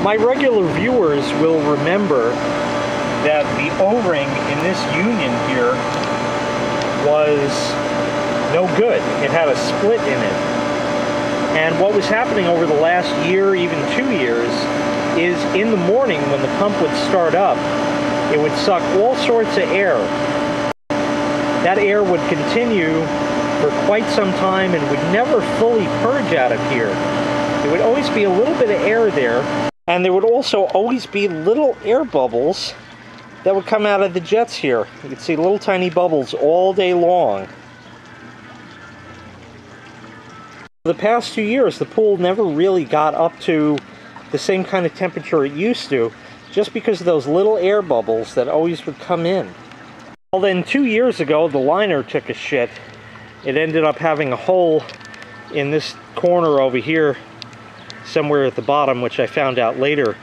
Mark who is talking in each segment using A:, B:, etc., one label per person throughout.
A: My regular viewers will remember that the O-ring in this union here was no good. It had a split in it. And what was happening over the last year, even 2 years, is in the morning when the pump would start up, it would suck all sorts of air. That air would continue for quite some time and would never fully purge out of here. There would always be a little bit of air there, and there would also always be little air bubbles that would come out of the jets here. You could see little tiny bubbles all day long. For the past 2 years, the pool never really got up to the same kind of temperature it used to, just because of those little air bubbles that always would come in. Well, then 2 years ago, the liner took a shit. It ended up having a hole in this corner over here, somewhere at the bottom, which I found out later.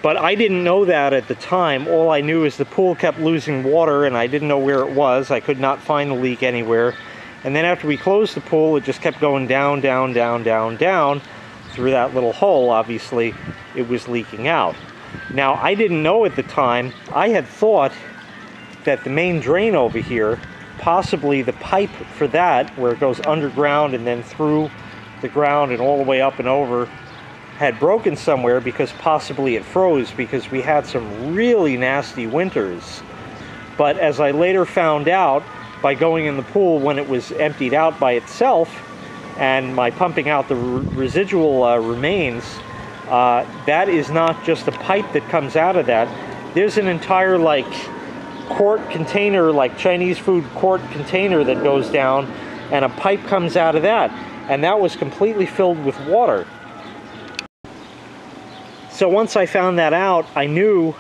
A: But I didn't know that at the time. All I knew is the pool kept losing water, and I didn't know where it was. I could not find the leak anywhere. And then after we closed the pool, it just kept going down, down, down, down, down. Through that little hole, obviously, it was leaking out. Now, I didn't know at the time. I had thought that the main drain over here, possibly the pipe for that, where it goes underground and then through the ground and all the way up and over, had broken somewhere because possibly it froze, because we had some really nasty winters. But as I later found out, by going in the pool when it was emptied out by itself, and my pumping out the residual remains, that is not just a pipe that comes out of that. There's an entire, like, quart container, like Chinese food quart container that goes down, and a pipe comes out of that. And that was completely filled with water. So once I found that out, I knew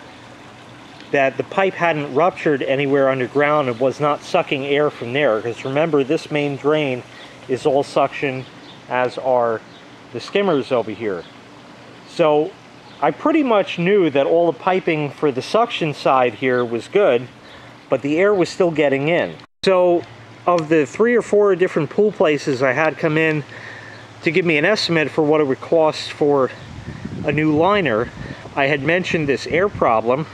A: that the pipe hadn't ruptured anywhere underground and was not sucking air from there. Because remember, this main drain is all suction, as are the skimmers over here. So I pretty much knew that all the piping for the suction side here was good, but the air was still getting in. So of the 3 or 4 different pool places I had come in to give me an estimate for what it would cost for a new liner, I had mentioned this air problem,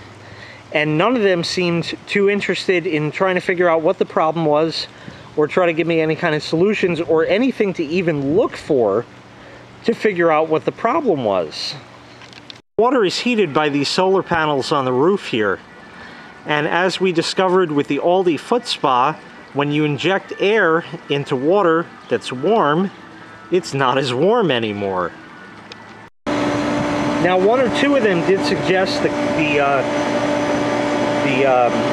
A: and none of them seemed too interested in trying to figure out what the problem was, or try to give me any kind of solutions or anything to even look for to figure out what the problem was. Water is heated by these solar panels on the roof here. And as we discovered with the Aldi foot spa, when you inject air into water that's warm, it's not as warm anymore. Now, 1 or 2 of them did suggest the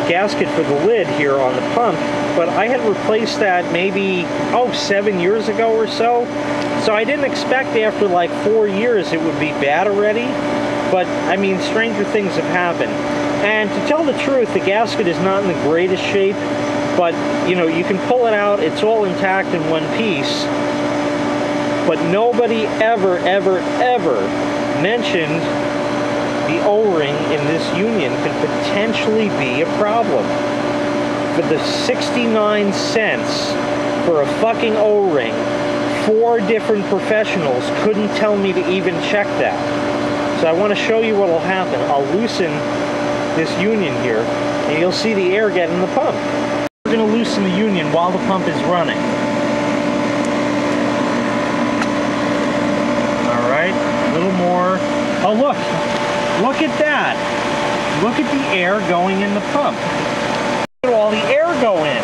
A: gasket for the lid here on the pump, but I had replaced that maybe, 7 years ago or so. So I didn't expect after like 4 years it would be bad already. But, I mean, stranger things have happened. And to tell the truth, the gasket is not in the greatest shape, but, you know, you can pull it out. It's all intact in one piece. But nobody ever, ever, ever mentioned the O-ring in this union could potentially be a problem. For the 69 cents for a fucking O-ring, 4 different professionals couldn't tell me to even check that. So I want to show you what will happen. I'll loosen this union here, and you'll see the air get in the pump. We're going to loosen the union while the pump is running. Alright, a little more. Oh, look! Look at that! Look at the air going in the pump. Look at all the air go in.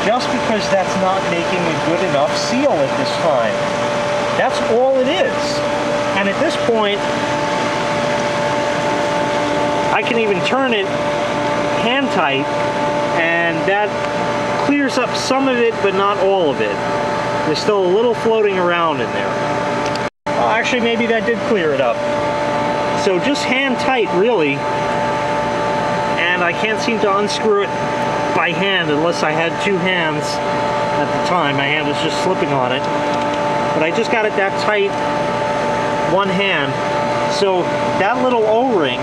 A: Just because that's not making a good enough seal at this time. That's all it is. And at this point, I can even turn it hand tight, and that clears up some of it, but not all of it. There's still a little floating around in there. Well, actually, maybe that did clear it up. So just hand tight, really. And I can't seem to unscrew it by hand unless I had 2 hands at the time. My hand was just slipping on it. But I just got it that tight, one hand. So that little O-ring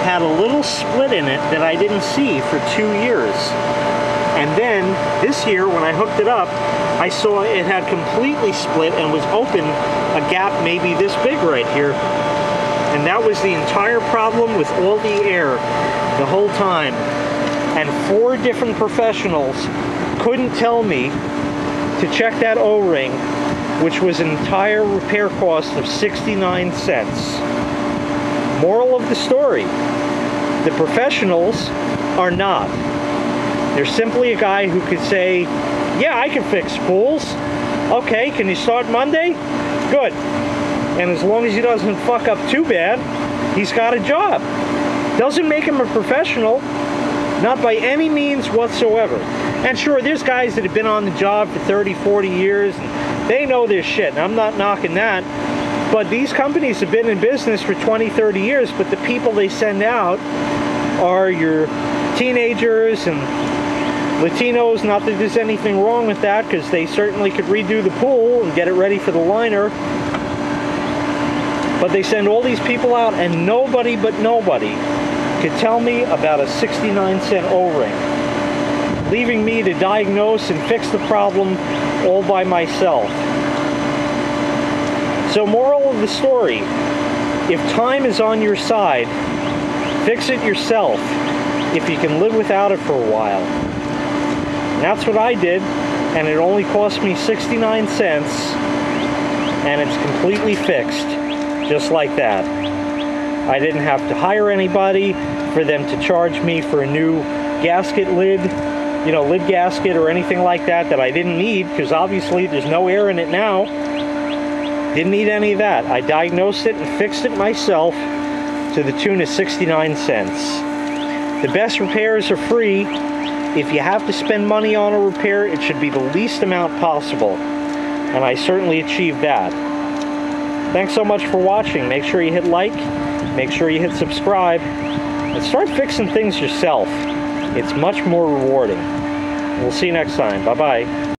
A: had a little split in it that I didn't see for 2 years. And then this year, when I hooked it up, I saw it had completely split and was open, a gap maybe this big right here. And that was the entire problem with all the air the whole time. And 4 different professionals couldn't tell me to check that O-ring, which was an entire repair cost of 69 cents. Moral of the story, the professionals are not. They're simply a guy who could say, yeah, I can fix pools. Okay, can you start Monday? Good. And as long as he doesn't fuck up too bad, he's got a job. Doesn't make him a professional, not by any means whatsoever. And sure, there's guys that have been on the job for 30, 40 years, and they know their shit, and I'm not knocking that. But these companies have been in business for 20, 30 years, but the people they send out are your teenagers and Latinos. Not that there's anything wrong with that, because they certainly could redo the pool and get it ready for the liner. But they send all these people out, and nobody but nobody could tell me about a 69-cent O-ring, leaving me to diagnose and fix the problem all by myself. So moral of the story, if time is on your side, fix it yourself if you can live without it for a while. And that's what I did, and it only cost me 69 cents, and it's completely fixed, just like that. I didn't have to hire anybody for them to charge me for a new gasket lid, you know, lid gasket or anything like that I didn't need, because obviously there's no air in it now. Didn't need any of that. I diagnosed it and fixed it myself to the tune of 69 cents. The best repairs are free. If you have to spend money on a repair, it should be the least amount possible. And I certainly achieved that. Thanks so much for watching. Make sure you hit like, make sure you hit subscribe, and start fixing things yourself. It's much more rewarding. We'll see you next time. Bye-bye.